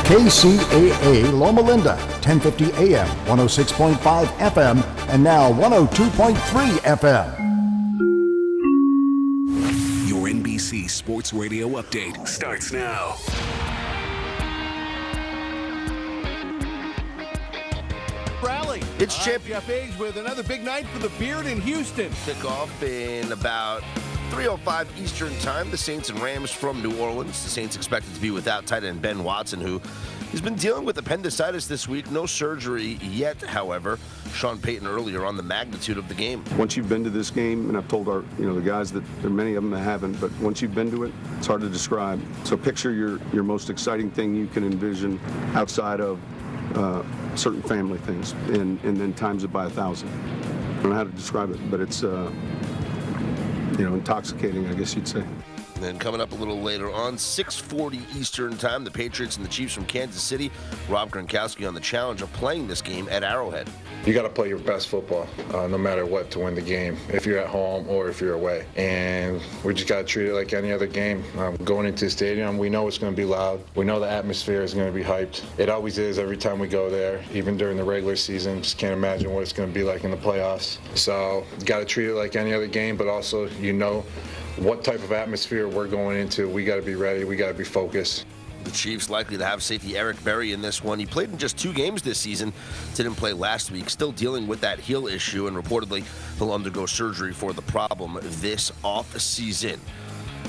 KCAA Loma Linda, 1050 AM, 106.5 FM, and now 102.3 FM. Your NBC Sports Radio update starts now. Rally. It's Jeff Age with another big night for the Beard in Houston. Kickoff in about 3:05 Eastern Time. The Saints and Rams from New Orleans. The Saints expected to be without tight end Ben Watson, who has been dealing with appendicitis this week. No surgery yet, however. Sean Payton earlier on the magnitude of the game. Once you've been to this game, and I've told the guys that there are many of them that haven't, but once you've been to it, it's hard to describe. So picture your most exciting thing you can envision outside of certain family things, and then times it by 1,000. I don't know how to describe it, but it's intoxicating, I guess you'd say. And then coming up a little later on, 6:40 Eastern Time, the Patriots and the Chiefs from Kansas City. Rob Gronkowski on the challenge of playing this game at Arrowhead. You got to play your best football, no matter what, to win the game, if you're at home or if you're away. And we just got to treat it like any other game. Going into the stadium, we know it's going to be loud. We know the atmosphere is going to be hyped. It always is every time we go there, even during the regular season. Just can't imagine what it's going to be like in the playoffs. So you got to treat it like any other game, but also what type of atmosphere we're going into. We got to be ready. We got to be focused. The Chiefs likely to have safety Eric Berry in this one. He played in just 2 games this season. Didn't play last week. Still dealing with that heel issue, and reportedly he'll undergo surgery for the problem this off-season.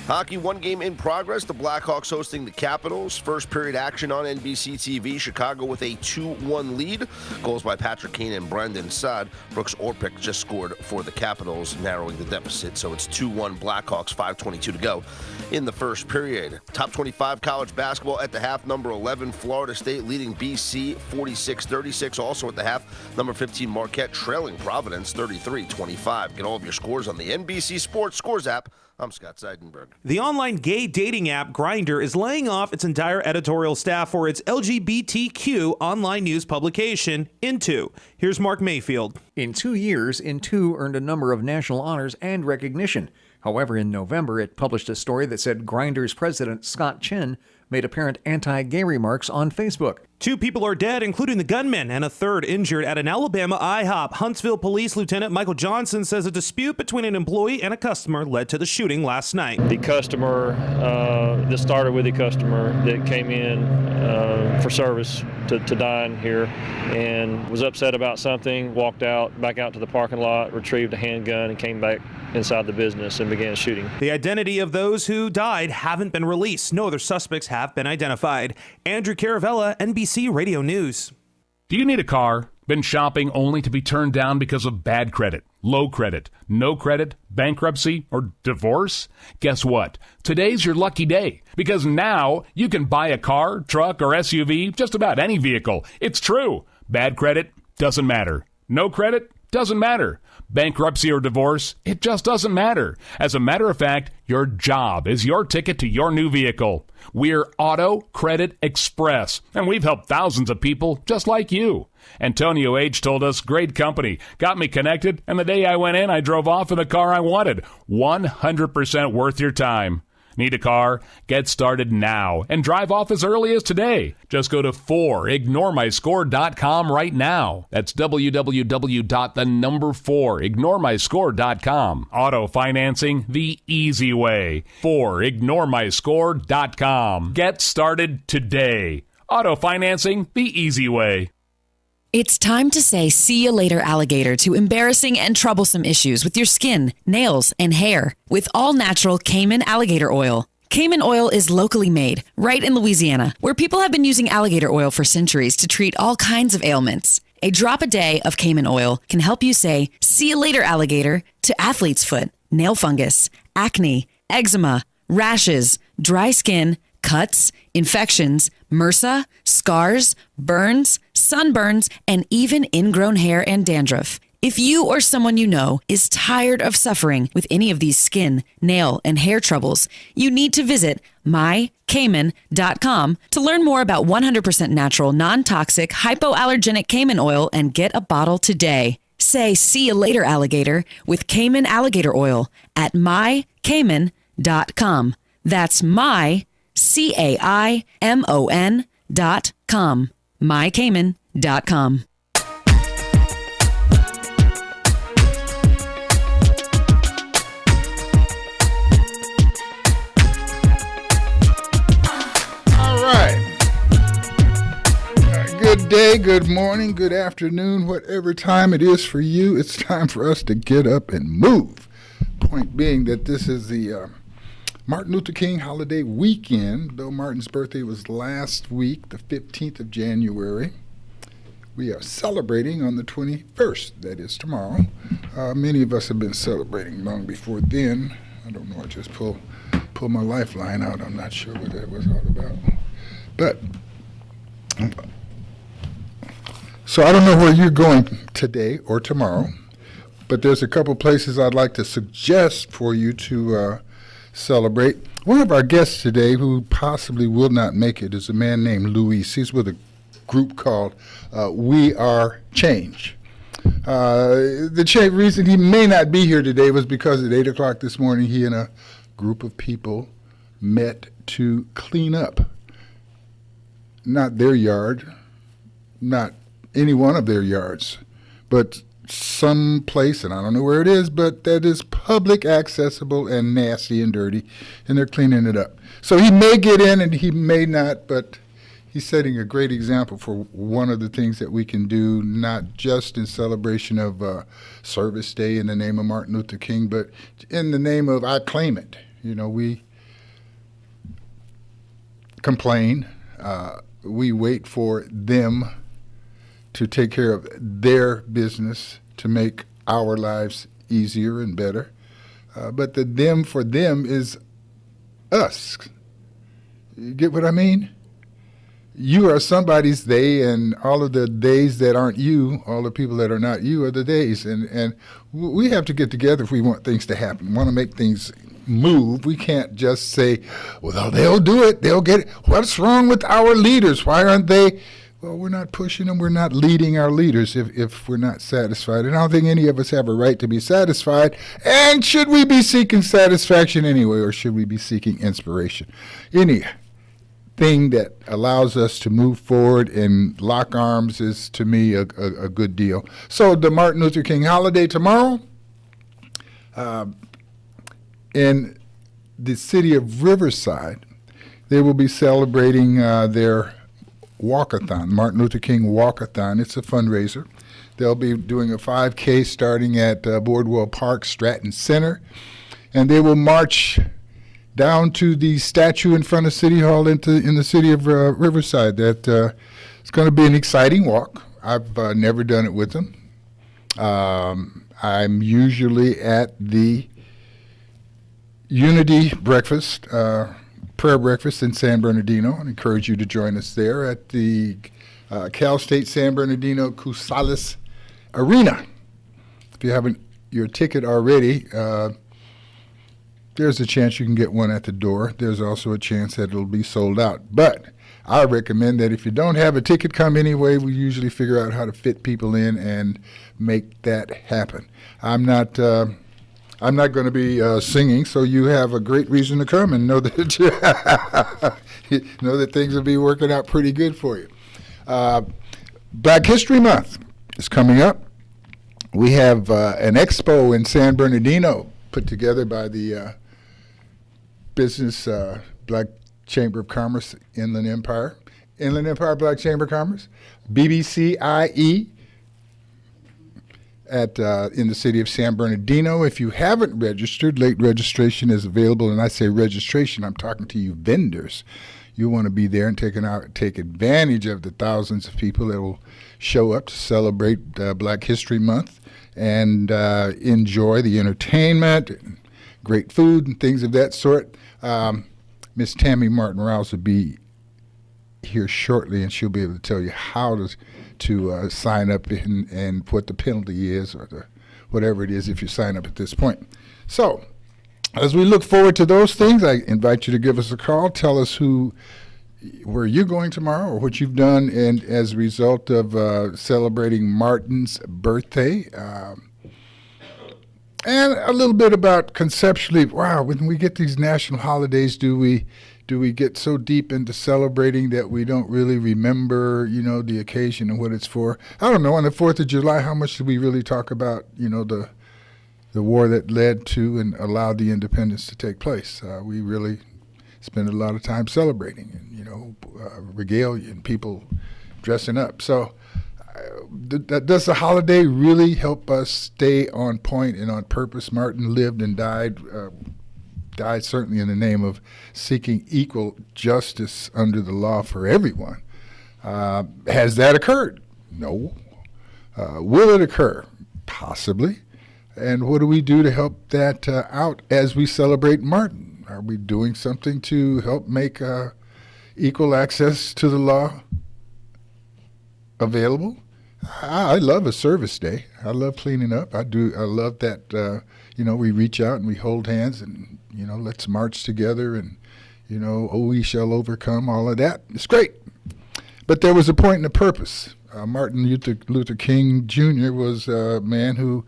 Hockey, one game in progress. The Blackhawks hosting the Capitals. First period action on NBC TV. Chicago with a 2-1 lead. Goals by Patrick Kane and Brendan Saad. Brooks Orpik just scored for the Capitals, narrowing the deficit. So it's 2-1 Blackhawks, 5:22 to go in the first period. Top 25 college basketball at the half. Number 11, Florida State leading BC 46-36. Also at the half, number 15, Marquette trailing Providence 33-25. Get all of your scores on the NBC Sports Scores app. I'm Scott Seidenberg. The online gay dating app Grindr is laying off its entire editorial staff for its LGBTQ online news publication, Into. Here's Mark Mayfield. In 2 years, Into earned a number of national honors and recognition. However, in November, it published a story that said Grindr's president, Scott Chin, made apparent anti-gay remarks on Facebook. 2 people are dead, including the gunman, and a third injured at an Alabama IHOP. Huntsville Police Lieutenant Michael Johnson says a dispute between an employee and a customer led to the shooting last night. The customer, this started with a customer that came in for service to dine here and was upset about something, walked back out to the parking lot, retrieved a handgun, and came back inside the business and began shooting. The identity of those who died haven't been released. No other suspects have been identified. Andrew Caravella, NBC Radio News. Do you need a car? Been shopping only to be turned down because of bad credit, low credit, no credit, bankruptcy, or divorce? Guess what? Today's your lucky day, because now you can buy a car, truck, or SUV, just about any vehicle. It's true. Bad credit doesn't matter. No credit doesn't matter. Bankruptcy or divorce, it just doesn't matter. As a matter of fact, your job is your ticket to your new vehicle. We're Auto Credit Express, and we've helped thousands of people just like you. Antonio H. told us, great company, got me connected, and the day I went in, I drove off in the car I wanted. 100% worth your time. Need a car? Get started now and drive off as early as today. Just go to 4ignoremyscore.com right now. That's www.4ignoremyscore.com. Auto financing the easy way. 4ignoremyscore.com. Get started today. Auto financing the easy way. It's time to say see you later, alligator, to embarrassing and troublesome issues with your skin, nails, and hair with all-natural Cayman alligator oil. Cayman oil is locally made, right in Louisiana, where people have been using alligator oil for centuries to treat all kinds of ailments. A drop a day of Cayman oil can help you say see you later, alligator, to athlete's foot, nail fungus, acne, eczema, rashes, dry skin, cuts, infections, MRSA, scars, burns, sunburns, and even ingrown hair and dandruff. If you or someone you know is tired of suffering with any of these skin, nail, and hair troubles, you need to visit mycayman.com to learn more about 100% natural, non-toxic, hypoallergenic Cayman oil and get a bottle today. Say see you later, alligator, with Cayman alligator oil at mycayman.com. That's my, CAIMON mycayman.com. mycayman.com. All right. Good day, good morning, good afternoon, whatever time it is for you. It's time for us to get up and move. Point being that this is the Martin Luther King holiday weekend. Bill Martin's birthday was last week, the 15th of January. We are celebrating on the 21st, that is tomorrow. Many of us have been celebrating long before then. I don't know, I just pulled my lifeline out. I'm not sure what that was all about. But, so I don't know where you're going today or tomorrow, but there's a couple places I'd like to suggest for you to celebrate. One of our guests today who possibly will not make it is a man named Luis. He's with a group called We Are Change. The reason he may not be here today was because at 8 o'clock this morning he and a group of people met to clean up. Not their yard, not any one of their yards, but some place, and I don't know where it is, but that is public, accessible, and nasty and dirty, and they're cleaning it up. So he may get in and he may not, but he's setting a great example for one of the things that we can do, not just in celebration of Service Day in the name of Martin Luther King, but in the name of I claim it. You know, we complain, we wait for them to take care of their business to make our lives easier and better. But the them for them is us. You get what I mean? You are somebody's they, and all of the days that aren't you, all the people that are not you are the days. And we have to get together if we want things to happen, want to make things move. We can't just say, well, they'll do it, they'll get it. What's wrong with our leaders? Why aren't they? Well, we're not pushing them. We're not leading our leaders if we're not satisfied. And I don't think any of us have a right to be satisfied. And should we be seeking satisfaction anyway, or should we be seeking inspiration? Anything that allows us to move forward and lock arms is, to me, a good deal. So the Martin Luther King holiday tomorrow, in the city of Riverside, they will be celebrating their walkathon, Martin Luther King walkathon. It's a fundraiser. They'll be doing a 5K starting at Boardwell Park, Stratton Center, and they will march down to the statue in front of City Hall in the city of Riverside. It's going to be an exciting walk. I've never done it with them. I'm usually at the Unity breakfast, prayer breakfast in San Bernardino. I encourage you to join us there at the Cal State San Bernardino Cusales Arena. If you haven't your ticket already, there's a chance you can get one at the door. There's also a chance that it'll be sold out. But I recommend that if you don't have a ticket, come anyway. We usually figure out how to fit people in and make that happen. I'm not going to be singing, so you have a great reason to come and know that know that things will be working out pretty good for you. Black History Month is coming up. We have an expo in San Bernardino put together by the Business Black Chamber of Commerce, Inland Empire Black Chamber of Commerce, BBCIE, in the city of San Bernardino. If you haven't registered, late registration is available. And I say registration, I'm talking to you vendors. You want to be there and take advantage of the thousands of people that will show up to celebrate Black History Month and enjoy the entertainment, and great food and things of that sort. Miss Tammy Martin Rouse will be here shortly, and she'll be able to tell you how to sign up and what the penalty is, or whatever it is if you sign up at this point. So, as we look forward to those things, I invite you to give us a call. Tell us where you're going tomorrow or what you've done and as a result of celebrating Martin's birthday. And a little bit about conceptually, wow, when we get these national holidays, do we get so deep into celebrating that we don't really remember, the occasion and what it's for? I don't know. On the 4th of July, how much do we really talk about, the war that led to and allowed the independence to take place? We really spend a lot of time celebrating and, regalia and people dressing up. So does the holiday really help us stay on point and on purpose? Martin lived and died certainly in the name of seeking equal justice under the law for everyone. Has that occurred? No. Will it occur? Possibly. And what do we do to help that out as we celebrate Martin? Are we doing something to help make equal access to the law available? I love a service day. I love cleaning up. I love that, we reach out and we hold hands and, let's march together and, we shall overcome, all of that. It's great. But there was a point and a purpose. Martin Luther King Jr. was a man who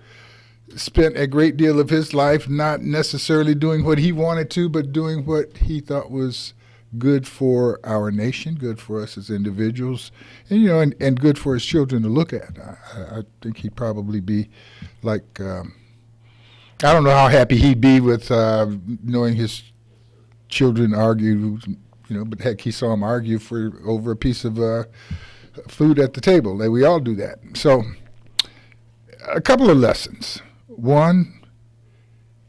spent a great deal of his life not necessarily doing what he wanted to, but doing what he thought was good for our nation, good for us as individuals, and and good for his children to look at. I think he'd probably be like, I don't know how happy he'd be with knowing his children argue, but heck, he saw him argue over a piece of food at the table. We all do that. So a couple of lessons. One,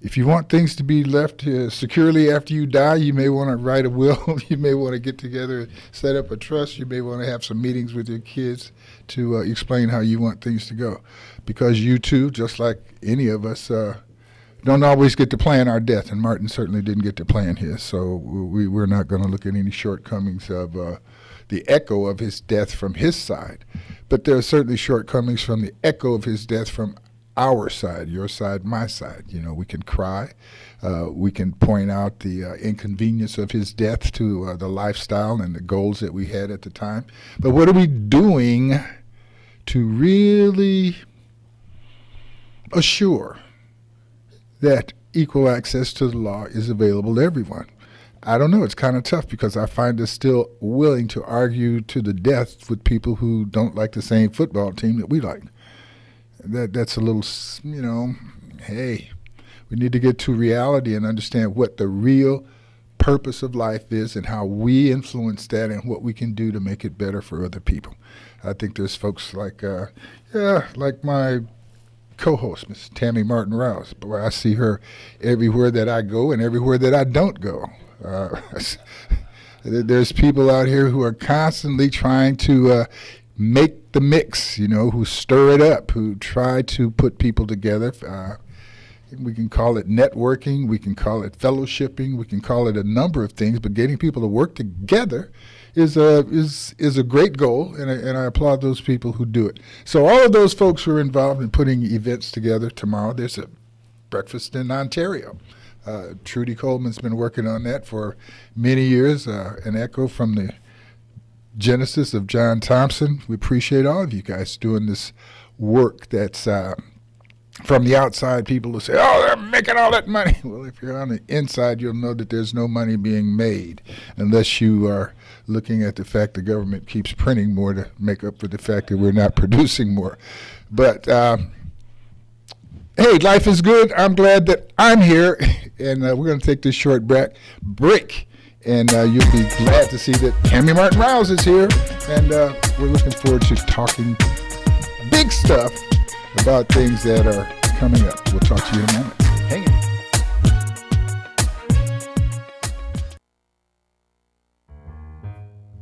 if you want things to be left securely after you die, you may want to write a will. You may want to get together, set up a trust. You may want to have some meetings with your kids to explain how you want things to go. Because you too, just like any of us, don't always get to plan our death, and Martin certainly didn't get to plan his. So we're not going to look at any shortcomings of the echo of his death from his side. But there are certainly shortcomings from the echo of his death from our side, your side, my side. We can cry. We can point out the inconvenience of his death to the lifestyle and the goals that we had at the time. But what are we doing to really assure that equal access to the law is available to everyone? I don't know. It's kind of tough because I find us still willing to argue to the death with people who don't like the same football team that we like. That's a little, hey, we need to get to reality and understand what the real purpose of life is and how we influence that and what we can do to make it better for other people. I think there's folks like my co-host, Miss Tammy Martin Rouse. Boy, I see her everywhere that I go and everywhere that I don't go. There's people out here who are constantly trying to make the mix, who stir it up, who try to put people together. We can call it networking, we can call it fellowshipping, we can call it a number of things, but getting people to work together is a great goal, and I applaud those people who do it. So all of those folks who are involved in putting events together tomorrow, there's a breakfast in Ontario. Trudy Coleman's been working on that for many years, an echo from the genesis of John Thompson. We appreciate all of you guys doing this work that's from the outside. People will say, oh, they're making all that money. Well, if you're on the inside, you'll know that there's no money being made unless you are looking at the fact the government keeps printing more to make up for the fact that we're not producing more. But hey, life is good. I'm glad that I'm here, and we're going to take this short break. And you'll be glad to see that Tammy Martin Rouse is here. And we're looking forward to talking big stuff about things that are coming up. We'll talk to you in a moment. Hang on.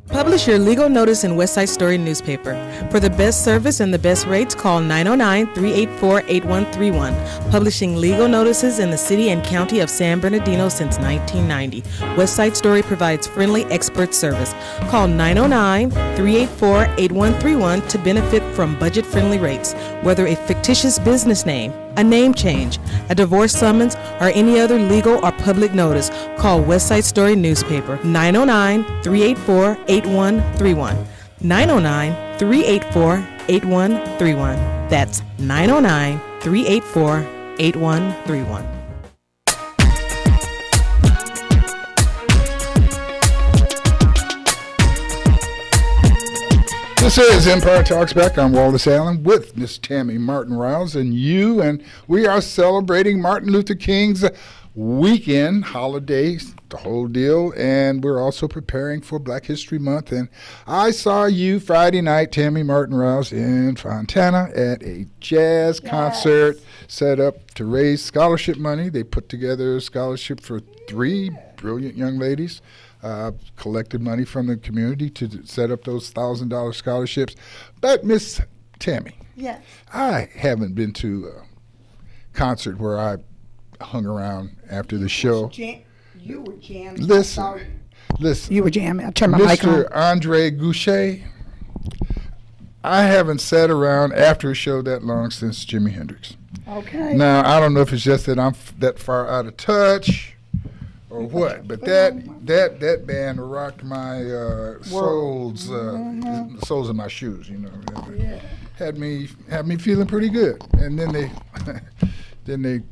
Publish your legal notice in Westside Story newspaper. For the best service and the best rates, call 909-384-8131. Publishing legal notices in the city and county of San Bernardino since 1990. Westside Story provides friendly expert service. Call 909-384-8131 to benefit from budget-friendly rates. Whether a fictitious business name, a name change, a divorce summons, or any other legal or public notice, call Westside Story newspaper 909-384-8131. 909-384-8131. That's 909-384-8131. 8131. This is Empire Talks Back. I'm Wallace Allen with Miss Tammy Martin Rouse and you, and we are celebrating Martin Luther King's weekend, holidays, the whole deal, and we're also preparing for Black History Month. And I saw you Friday night, Tammy Martin Rouse, in Fontana at a jazz concert set up to raise scholarship money. They put together a scholarship for 3 brilliant young ladies. Collected money from the community to set up those $1,000 scholarships. But Miss Tammy, yes, I haven't been to a concert where I hung around after the show. You were jamming. Listen. You were jamming. I turned my mic on. Mr. Andre Goucher, I haven't sat around after a show that long since Jimi Hendrix. Okay. Now, I don't know if it's just that I'm that far out of touch or what, but that band rocked my soles, the soles of my shoes. You know, had me feeling pretty good, and then they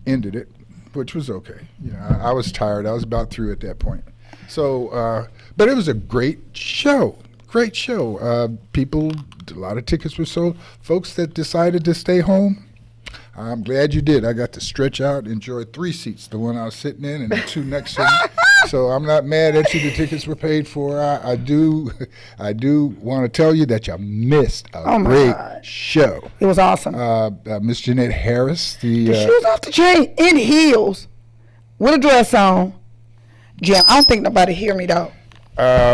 ended it, which was okay. You know, I was tired. I was about through at that point. So, but it was a great show. Great show. People, a lot of tickets were sold. Folks that decided to stay home, I'm glad you did. I got to stretch out, enjoy 3 seats, the one I was sitting in and the 2 next to me. So I'm not mad at you. The tickets were paid for. I do want to tell you that you missed a great show. It was awesome. Miss Jeanette Harris. She was off the chain in heels with a dress on. Jim, I don't think nobody hear me though.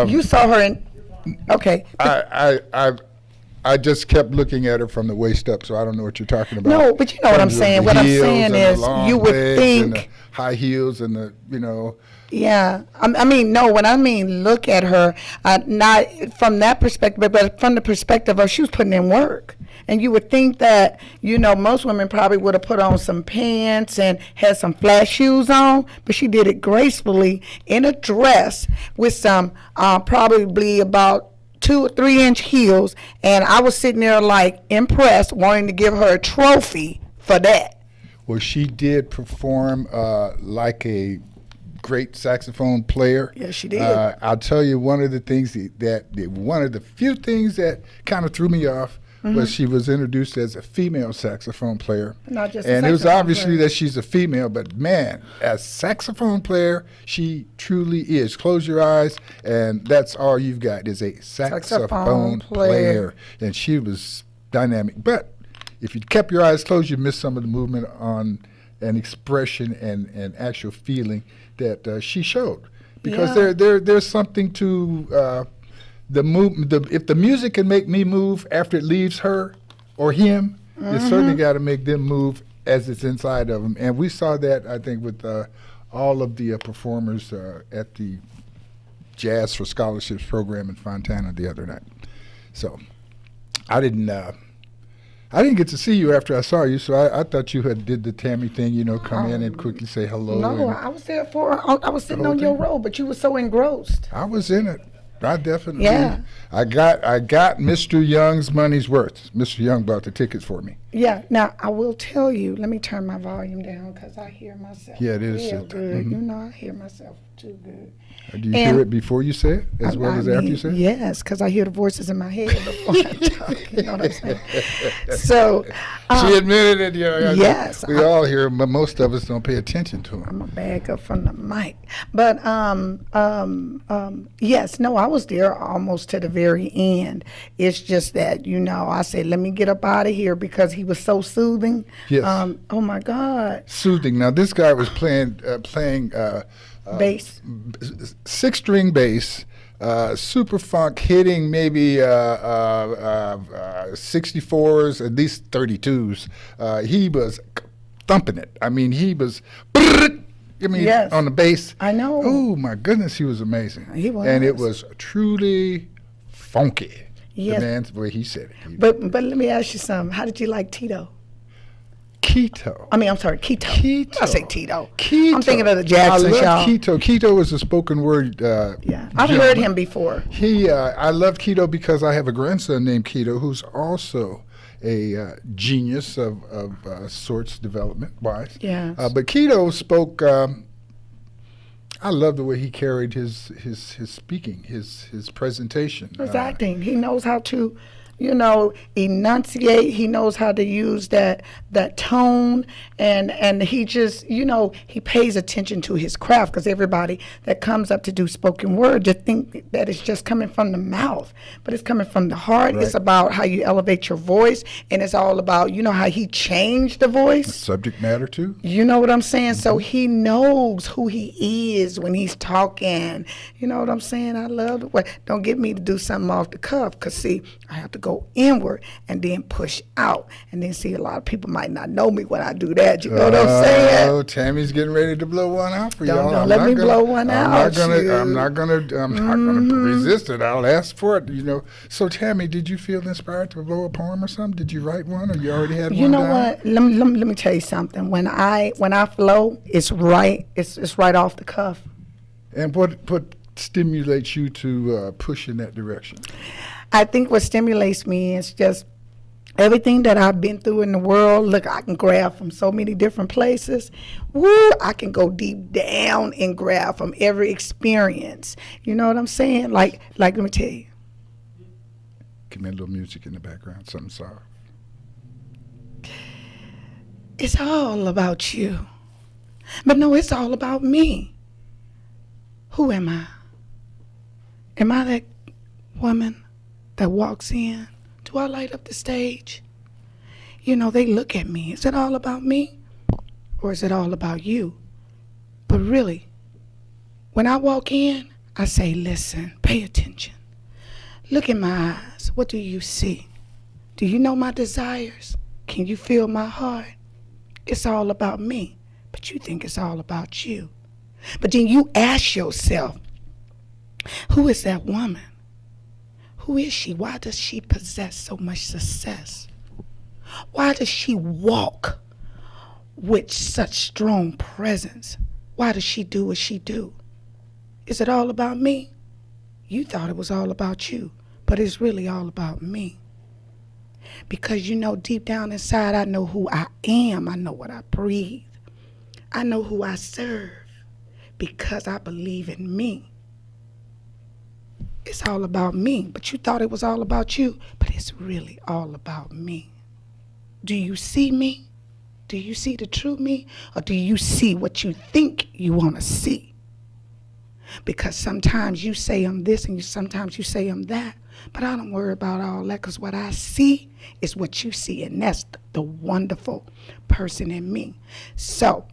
You saw her in. Okay. I just kept looking at her from the waist up, so I don't know what you're talking about. No, but you know what I'm saying. What I'm saying is, you would think and the high heels and the, you know. Yeah, I mean, no. When I mean look at her, not from that perspective, but from the perspective of she was putting in work. And you would think that, you know, most women probably would have put on some pants and had some flat shoes on, but she did it gracefully in a dress with some probably about 2 or 3 inch heels, and I was sitting there like impressed, wanting to give her a trophy for that. Well, she did perform like a great saxophone player. Yes, she did. I'll tell you, one of the few things that kind of threw me off was she was introduced as a female saxophone player. Not just and a it was saxophone obviously player. that she's a female, but man, as saxophone player, she truly is. Close your eyes, and that's all you've got is a saxophone player. And she was dynamic. But if you kept your eyes closed, you missed some of the movement on an expression and actual feeling that she showed. Because there's something to the movement. If the music can make me move after it leaves her or him, it's certainly got to make them move as it's inside of them. And we saw that, I think, with all of the performers at the Jazz for Scholarships program in Fontana the other night. So I didn't get to see you after I saw you, so I thought you had did the Tammy thing, you know, come in and quickly say hello. No, I was there I was sitting on your row, but you were so engrossed. I was in it. I definitely. Yeah. I got Mr. Young's money's worth. Mr. Young bought the tickets for me. Yeah. Now I will tell you. Let me turn my volume down because I hear myself. Yeah, it is real good. You know, I hear myself too good. Do you hear it before you say it, as well as after you say it? Yes, because I hear the voices in my head before I talk. You know what I'm saying? So she admitted it. You know, yes, we all hear them, but most of us don't pay attention to them. I'm a bag up from the mic, but yes, no, I was there almost to the very end. It's just that, you know, I said, let me get up out of here because he was so soothing. Yes. Oh my God. Soothing. Now this guy was playing bass, 6-string bass, super funk, hitting maybe 64s, at least 32s. He was thumping it. I mean, he was. Yes. On the bass. I know. Oh my goodness, he was amazing. He was. And it was truly funky. Yes. The man's way he said it. But let me ask you something. How did you like Tito? Keto. I mean, I'm sorry, Keto. Keto. I say Tito. Keto. I'm thinking of the Jackson I love show. Keto. Keto was a spoken word. Yeah, I've heard him before. I love Keto because I have a grandson named Keto who's also genius of sorts development-wise. Yes. But Keto spoke. I love the way he carried his speaking, his presentation. His acting. He knows how to, enunciate. He knows how to use that tone, and he just, he pays attention to his craft, because everybody that comes up to do spoken word just think that it's just coming from the mouth, but it's coming from the heart. Right. It's about how you elevate your voice, and it's all about, how he changed the voice. Subject matter too. You know what I'm saying? So he knows who he is when he's talking. You know what I'm saying? I love it. Well, don't get me to do something off the cuff, because, see, I have to go inward and then push out. And then, see, a lot of people might not know me when I do that. You know what I'm saying? Oh, Tammy's getting ready to blow one out for y'all. Don't let me blow one out. I'm not gonna resist it. I'll ask for it. So, Tammy, did you feel inspired to blow a poem or something? Did you write one, or you already had one? You know down? what? Let me tell you something. When I flow, it's right. It's right off the cuff. And what stimulates you to push in that direction? I think what stimulates me is just everything that I've been through in the world. Look, I can grab from so many different places. Woo, I can go deep down and grab from every experience. You know what I'm saying? Like let me tell you. Give me a little music in the background, something soft. It's all about you. But no, it's all about me. Who am I? Am I that woman that walks in? Do I light up the stage? They look at me. Is it all about me? Or is it all about you? But really, when I walk in, I say, listen, pay attention. Look in my eyes. What do you see? Do you know my desires? Can you feel my heart? It's all about me, but you think it's all about you. But then you ask yourself, who is that woman? Who is she? Why does she possess so much success? Why does she walk with such strong presence? Why does she do what she do? Is it all about me? You thought it was all about you, but it's really all about me. Because deep down inside, I know who I am. I know what I breathe. I know who I serve, because I believe in me. It's all about me, but you thought it was all about you, but it's really all about me. Do you see me? Do you see the true me? Or do you see what you think you want to see? Because sometimes you say I'm this and sometimes you say I'm that, but I don't worry about all that, because what I see is what you see, and that's the wonderful person in me. So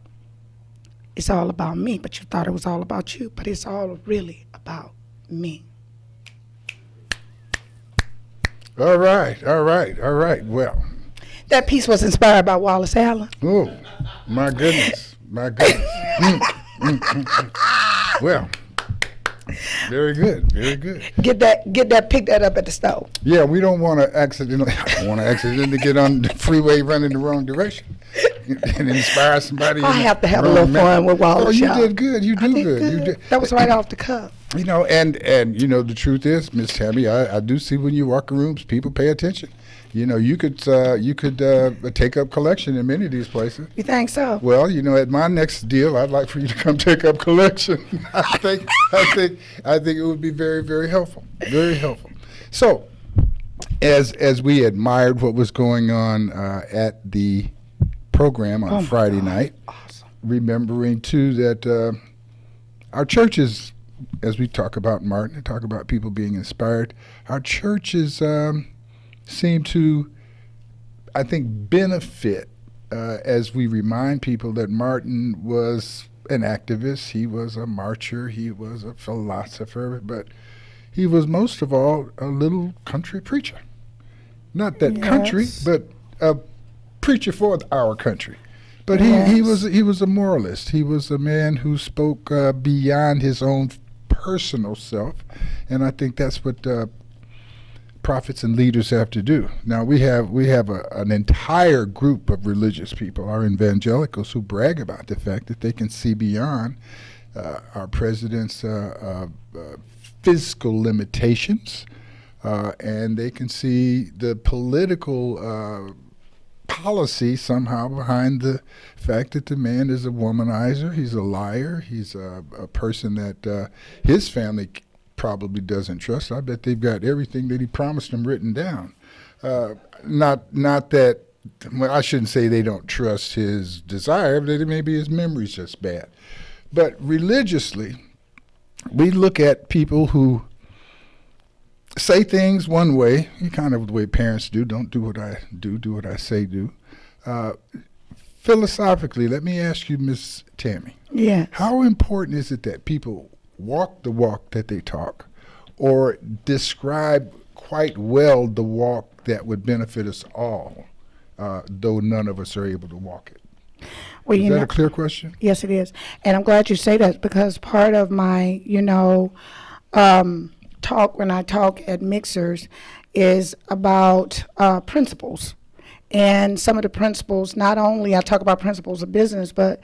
it's all about me, but you thought it was all about you, but it's all really about me. All right. Well, that piece was inspired by Wallace Allen. Oh, my goodness. Well, very good. Pick that up at the stove. Yeah, we don't want to accidentally get on the freeway running the wrong direction and inspire somebody. I have to have a little fun with Wallace. Oh, you did good. You do good. You did. That was right off the cuff. And the truth is, Miss Tammy, I do see when you walk in rooms, people pay attention. You could take up collection in many of these places. You think so? Well, at my next deal, I'd like for you to come take up collection. I think it would be very, very helpful. Very helpful. So, as we admired what was going on at the program on Friday night, awesome. Remembering too that our churches, as we talk about Martin and talk about people being inspired, our churches seem to, I think, benefit as we remind people that Martin was an activist, he was a marcher, he was a philosopher, but he was most of all a little country preacher. Not that country, but a preacher for our country. But he was a moralist. He was a man who spoke beyond his own personal self, and I think that's what prophets and leaders have to do. Now we have an entire group of religious people, our evangelicals, who brag about the fact that they can see beyond our president's fiscal limitations, and they can see the political policy somehow behind the fact that the man is a womanizer, he's a liar, he's a person that his family probably doesn't trust. I bet they've got everything that he promised them written down. Not that, well, I shouldn't say they don't trust his desire, but maybe his memory's just bad. But religiously, we look at people who say things one way, kind of the way parents do. Don't do what I do what I say do. Philosophically, let me ask you, Miss Tammy. Yeah. How important is it that people walk the walk that they talk, or describe quite well the walk that would benefit us all, though none of us are able to walk it? Well, is that a clear question? Yes, it is. And I'm glad you say that, because part of my, talk when I talk at Mixers is about principles. And some of the principles, not only I talk about principles of business, but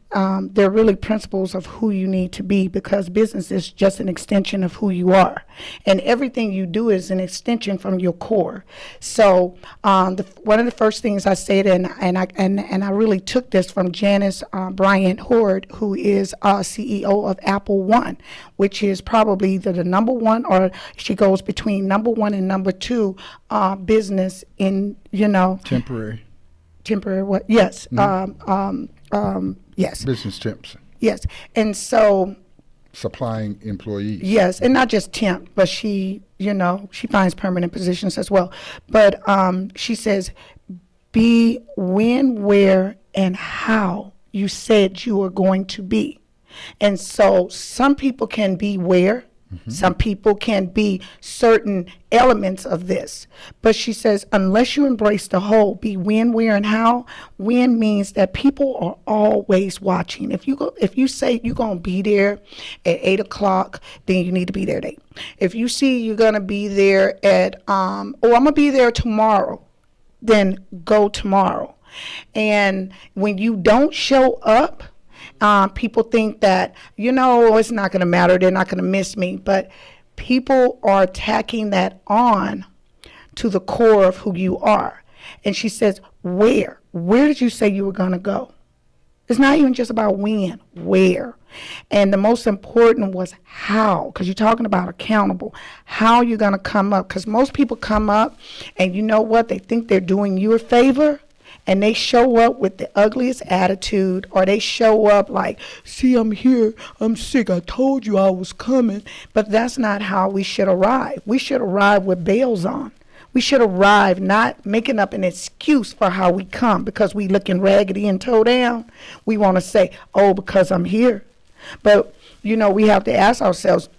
they're really principles of who you need to be, because business is just an extension of who you are. And everything you do is an extension from your core. So one of the first things I said, and I really took this from Janice Bryant Horde, who is CEO of Apple One, which is probably either the number one, or she goes between number one and number two business in, Temporary what? Yes. Mm-hmm. Yes. Business temps. Yes. And so supplying employees. Yes, and not just temp, but she finds permanent positions as well. But she says, be when, where, and how you said you are going to be. And so some people can be where, some people can be certain elements of this. But she says, unless you embrace the whole, be when, where, and how. When means that people are always watching. If you say you're gonna be there at 8 o'clock, then you need to be there at 8. If you see you're gonna be there at I'm gonna be there tomorrow, then go tomorrow. And when you don't show up, people think that, it's not going to matter, they're not going to miss me. But people are tacking that on to the core of who you are. And she says, where did you say you were going to go? It's not even just about when, where. And the most important was how, because you're talking about accountable. How you're going to come up, because most people come up and you know what? They think they're doing you a favor. And they show up with the ugliest attitude, or they show up like, see, I'm here, I'm sick, I told you I was coming. But that's not how we should arrive. We should arrive with bells on. We should arrive not making up an excuse for how we come, because we looking raggedy and toe down. We want to say, oh, because I'm here. But, we have to ask ourselves,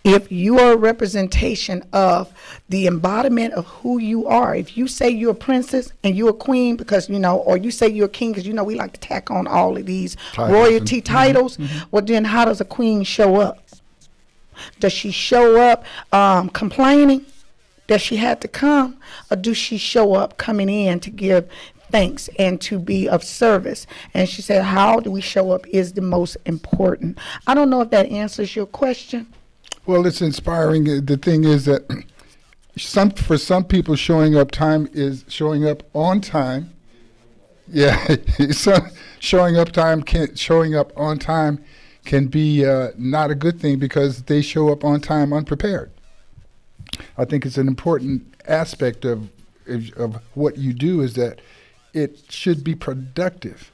if you are a representation of the embodiment of who you are, if you say you're a princess and you're a queen because, or you say you're a king because, we like to tack on all of these royalty titles, well, then how does a queen show up? Does she show up complaining that she had to come, or does she show up coming in to give thanks and to be of service? And she said, how do we show up is the most important. I don't know if that answers your question. Well, it's inspiring. The thing is that for some people, showing up on time. Yeah, showing up on time can be not a good thing, because they show up on time unprepared. I think it's an important aspect of what you do is that it should be productive.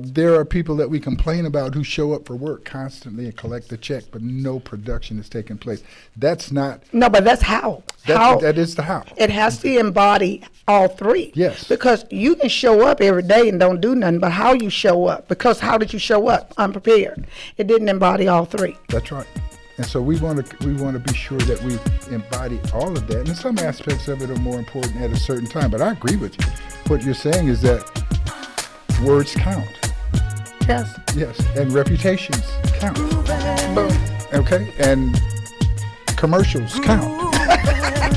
There are people that we complain about who show up for work constantly and collect the check, but no production is taking place. That's not. No, but that's how. That is the how. It has to embody all three. Yes. Because you can show up every day and don't do nothing, but how you show up, because how did you show up? Unprepared. It didn't embody all three. That's right. And so we want to be sure that we embody all of that. And some aspects of it are more important at a certain time. But I agree with you. What you're saying is that words count. Yes. Yes, and reputations count. Boom. Okay, and commercials count.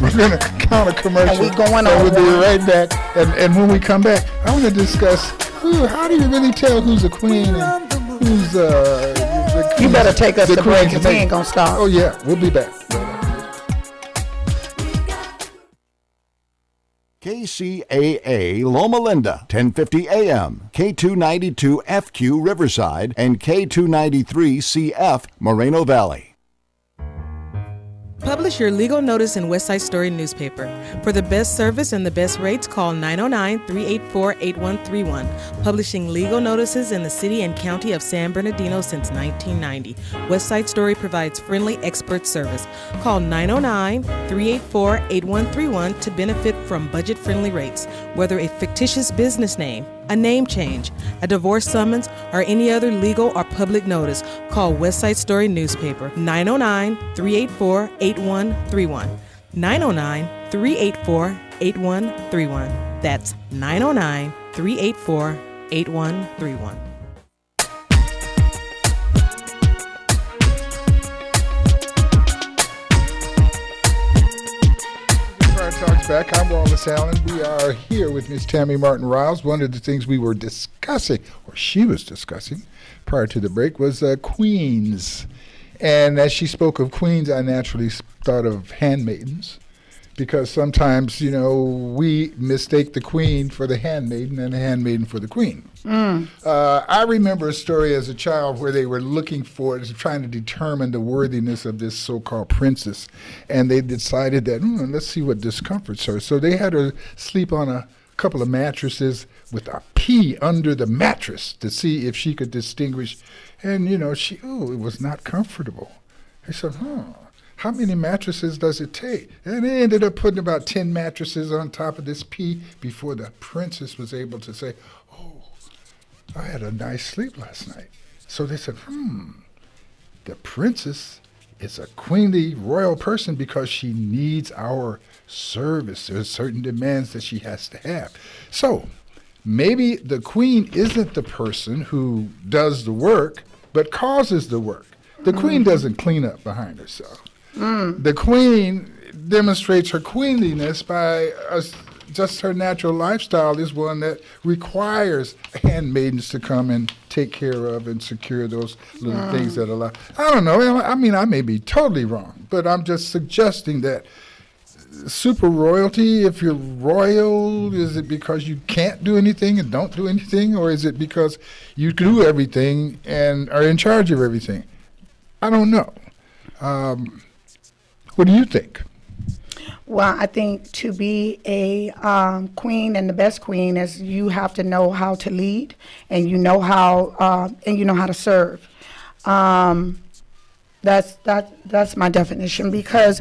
We're going to count a commercial. And we going on. We'll be right back. And when we come back, I want to discuss how do you really tell who's a queen and who's you better take us to break because we ain't going to stop. Oh, yeah, we'll be back. KCAA Loma Linda, 1050 AM, K292 FQ Riverside, and K293 CF Moreno Valley. Publish your legal notice in West Side Story newspaper. For the best service and the best rates, call 909-384-8131. Publishing legal notices in the city and county of San Bernardino since 1990. West Side Story provides friendly expert service. Call 909-384-8131 to benefit from budget-friendly rates. Whether a fictitious business name, a name change, a divorce summons, or any other legal or public notice, call West Side Story newspaper 909-384-8131. 909-384-8131. That's 909-384-8131. Talks back. I'm Wallace Allen. We are here with Miss Tammy Martin-Riles. One of the things we were discussing, or she was discussing, prior to the break was queens. And as she spoke of queens, I naturally thought of handmaidens, because sometimes, we mistake the queen for the handmaiden and the handmaiden for the queen. I remember a story as a child where they were trying to determine the worthiness of this so-called princess, and they decided that, let's see what discomforts her. So they had her sleep on a couple of mattresses with a pea under the mattress to see if she could distinguish. And, it was not comfortable. They said, how many mattresses does it take? And they ended up putting about 10 mattresses on top of this pea before the princess was able to say, I had a nice sleep last night. So they said, the princess is a queenly royal person because she needs our service. There's certain demands that she has to have. So maybe the queen isn't the person who does the work, but causes the work. The queen doesn't clean up behind herself. The queen demonstrates her queenliness by just her natural lifestyle is one that requires handmaidens to come and take care of and secure those little things that allow. I don't know. I mean, I may be totally wrong, but I'm just suggesting that super royalty, if you're royal, is it because you can't do anything and don't do anything, or is it because you do everything and are in charge of everything? I don't know. What do you think? Well, I think to be a queen, and the best queen, is you have to know how to lead, and you know how to serve. That's my definition, because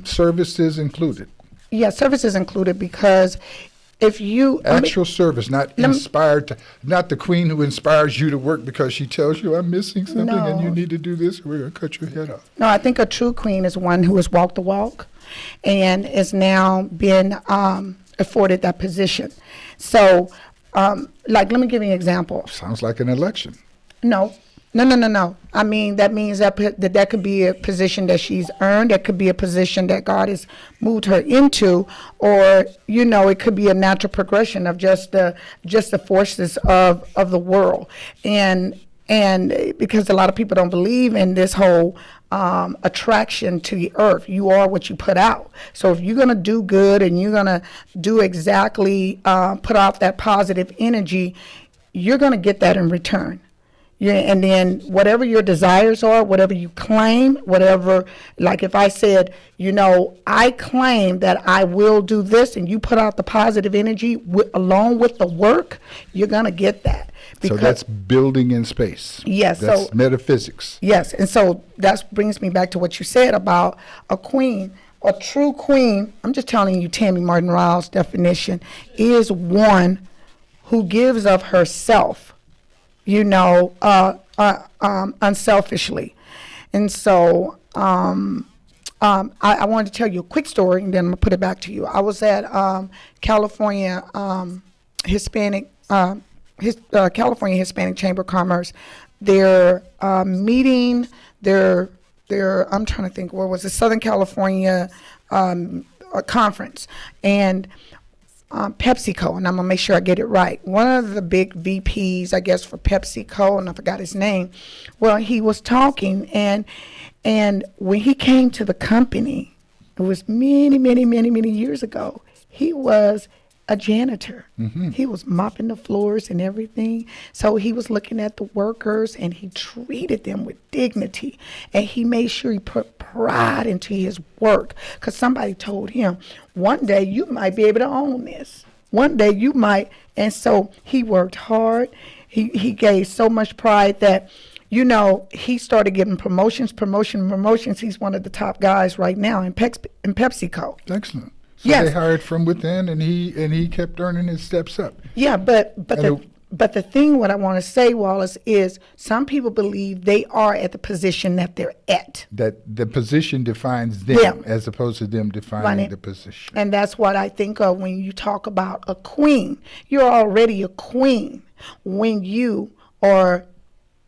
service is included. Yeah, service is included, because if you service, not inspired, not the queen who inspires you to work because she tells you I'm missing something and you need to do this, we're going to cut your head off. No, I think a true queen is one who has walked the walk and is now been afforded that position. So, let me give you an example. Sounds like an election. No. I mean, that means that could be a position that she's earned. That could be a position that God has moved her into, or it could be a natural progression of just the forces of the world. And because a lot of people don't believe in this whole attraction to the earth, you are what you put out. So if you're gonna do good and you're gonna do exactly put out that positive energy, you're gonna get that in return. Yeah, and then whatever your desires are, whatever you claim, whatever, like if I said, I claim that I will do this, and you put out the positive energy along with the work, you're going to get that. So that's building in space. Yes. That's metaphysics. Yes, and so that brings me back to what you said about a queen. A true queen, I'm just telling you Tammy Martin-Riles' definition, is one who gives of herself, unselfishly. And so I wanted to tell you a quick story, and then I'm going to put it back to you. I was at California California Hispanic Chamber of Commerce. They're meeting their I'm trying to think, where was it? Southern California conference. And PepsiCo, and I'm going to make sure I get it right. One of the big VPs, I guess, for PepsiCo, and I forgot his name, well, he was talking, and when he came to the company, it was many, many, many, many years ago, he was a janitor. Mm-hmm. He was mopping the floors and everything. So he was looking at the workers and he treated them with dignity. And he made sure he put pride into his work, because somebody told him, one day you might be able to own this. One day you might. And so he worked hard. He gave so much pride that, you know, he started getting promotions. He's one of the top guys right now in PepsiCo. Excellent. So yes. they hired from within, and he kept earning his steps up. Yeah, but the thing, what I want to say, Wallace, is some people believe they are at the position that they're at. That the position defines them, as opposed to them defining the position. And that's what I think of when you talk about a queen. You're already a queen when you are,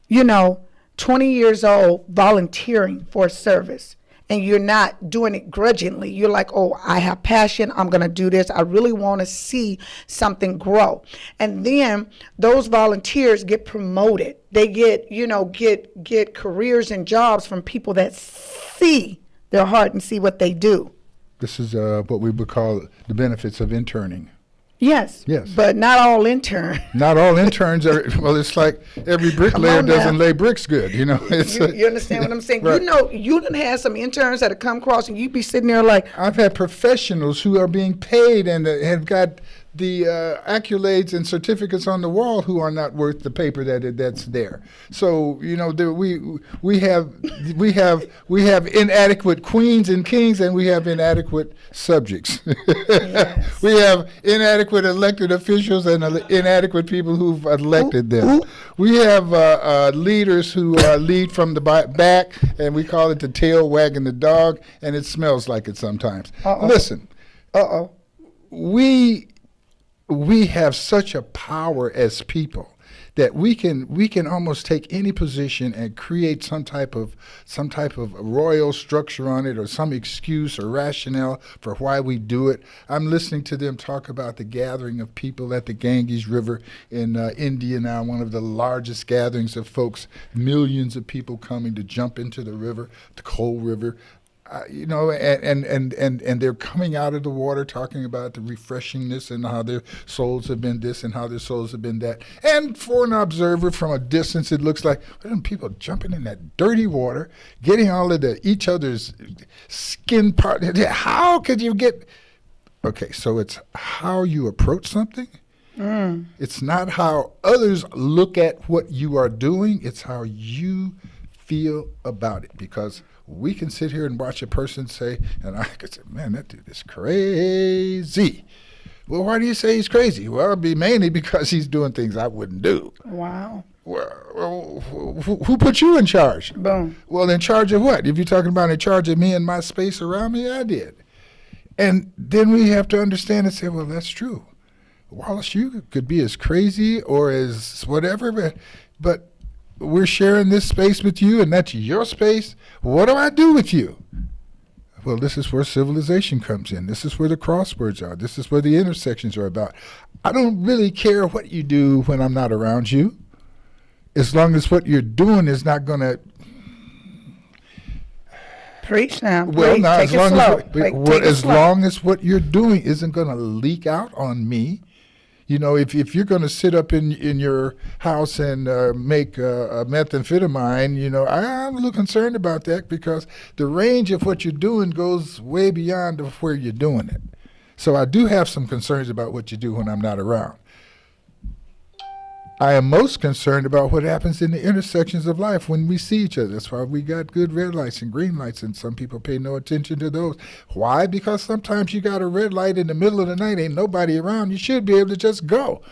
20 years old volunteering for service. And you're not doing it grudgingly. You're like, oh, I have passion. I'm going to do this. I really want to see something grow. And then those volunteers get promoted. They get careers and jobs from people that see their heart and see what they do. This is what we would call the benefits of interning. Yes. But not all interns. Not all interns are. Well, it's like every bricklayer doesn't lay bricks good. It's you understand what I'm saying? Right. You done had some interns that have come across, and you be sitting there like. I've had professionals who are being paid and have got the accolades and certificates on the wall who are not worth the paper that's there. So we have inadequate queens and kings, and we have inadequate subjects. Yes. We have inadequate elected officials and inadequate people who've elected them. We have leaders who lead from the back, and we call it the tail wagging the dog, and it smells like it sometimes. Listen. We have such a power as people that we can almost take any position and create some type of royal structure on it, or some excuse or rationale for why we do it. I'm listening to them talk about the gathering of people at the Ganges River in India now, one of the largest gatherings of folks, millions of people coming to jump into the river, the cold river. And they're coming out of the water talking about the refreshingness and how their souls have been this and how their souls have been that. And for an observer from a distance, it looks like people jumping in that dirty water, getting all of each other's skin part. How could you get? Okay, so it's how you approach something. It's not how others look at what you are doing. It's how you feel about it, because we can sit here and watch a person say, and I could say, man, that dude is crazy. Well, why do you say he's crazy? Well, it'd be mainly because he's doing things I wouldn't do. Wow. Well, who put you in charge? Boom. Well, in charge of what? If you're talking about in charge of me and my space around me, I did. And then we have to understand and say, well, that's true. Wallace, you could be as crazy or as whatever, but we're sharing this space with you, and that's your space. What do I do with you? Well, this is where civilization comes in. This is where the crosswords are. This is where the intersections are about. I don't really care what you do when I'm not around you, as long as what you're doing is not going to... Preach now. Well, Preach. now, Take as long as what you're doing isn't going to leak out on me. If you're going to sit up in your house and make methamphetamine, I'm a little concerned about that, because the range of what you're doing goes way beyond of where you're doing it. So I do have some concerns about what you do when I'm not around. I am most concerned about what happens in the intersections of life when we see each other. That's why we got good red lights and green lights, and some people pay no attention to those. Why? Because sometimes you got a red light in the middle of the night, ain't nobody around. You should be able to just go.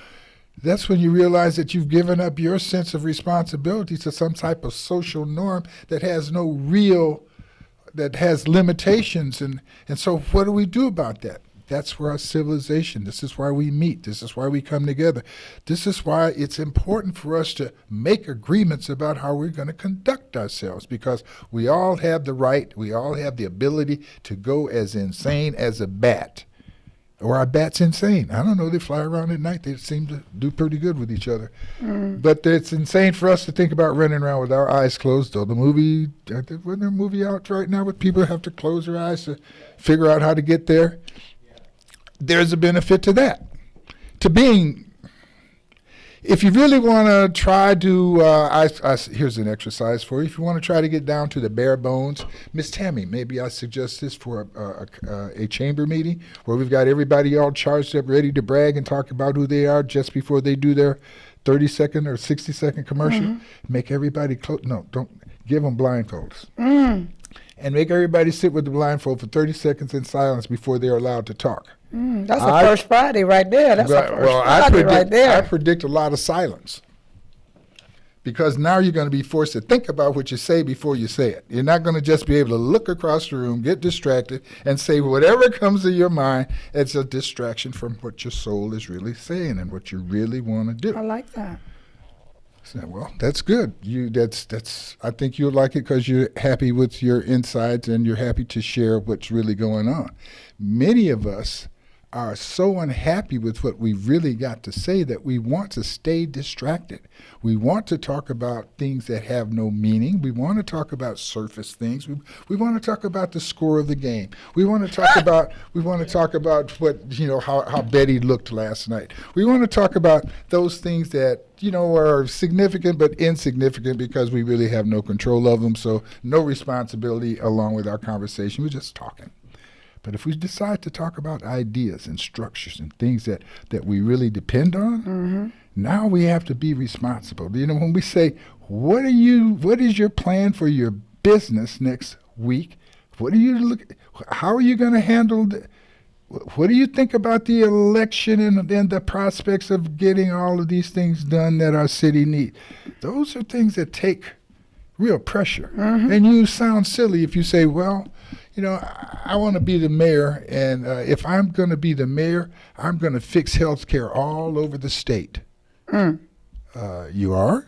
That's when you realize that you've given up your sense of responsibility to some type of social norm that has that has limitations. And so what do we do about that? That's where our civilization, this is why we meet, this is why we come together. This is why it's important for us to make agreements about how we're going to conduct ourselves, because we all have the right, we all have the ability to go as insane as a bat. Or our bat's insane. I don't know, they fly around at night, they seem to do pretty good with each other. But it's insane for us to think about running around with our eyes closed, though. Wasn't there a movie out right now where people have to close their eyes to figure out how to get there? there's a benefit to that. To being, if you really want to try to, here's an exercise for you. If you want to try to get down to the bare bones, Miss Tammy, maybe I suggest this for a chamber meeting where we've got everybody all charged up, ready to brag and talk about who they are just before they do their 30-second or 60-second commercial. Make everybody don't give them blindfolds. And make everybody sit with the blindfold for 30 seconds in silence before they're allowed to talk. That's the first Friday right there. That's the first Friday right there. I predict a lot of silence. Because now you're going to be forced to think about what you say before you say it. You're not going to just be able to look across the room, get distracted, and say whatever comes to your mind. It's a distraction from what your soul is really saying and what you really want to do. I like that. So, well, that's good. I think you'll like it because you're happy with your insights and you're happy to share what's really going on. Many of us are so unhappy with what we really got to say that we want to stay distracted. We want to talk about things that have no meaning. We want to talk about surface things. We want to talk about the score of the game. We want to talk about what, how Betty looked last night. We want to talk about those things that, are significant but insignificant because we really have no control of them. So no responsibility along with our conversation. We're just talking. But if we decide to talk about ideas and structures and things that we really depend on, now we have to be responsible. When we say, what is your plan for your business next week? How are you going to handle what do you think about the election and the prospects of getting all of these things done that our city needs? Those are things that take real pressure. And you sound silly if you say, well, I want to be the mayor, and if I'm going to be the mayor, I'm going to fix health care all over the state. You are?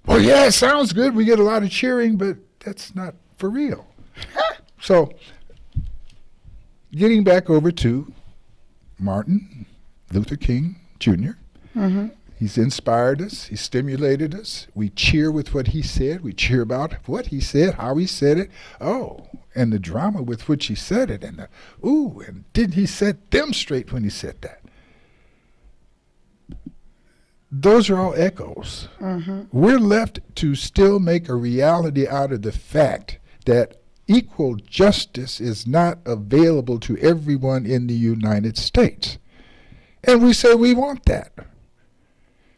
Well, yeah, it sounds good. We get a lot of cheering, but that's not for real. So, getting back over to Martin Luther King Jr., he's inspired us. He stimulated us. We cheer with what he said. We cheer about what he said, how he said it. Oh, and the drama with which he said it. And and didn't he set them straight when he said that? Those are all echoes. We're left to still make a reality out of the fact that equal justice is not available to everyone in the United States. And we say we want that.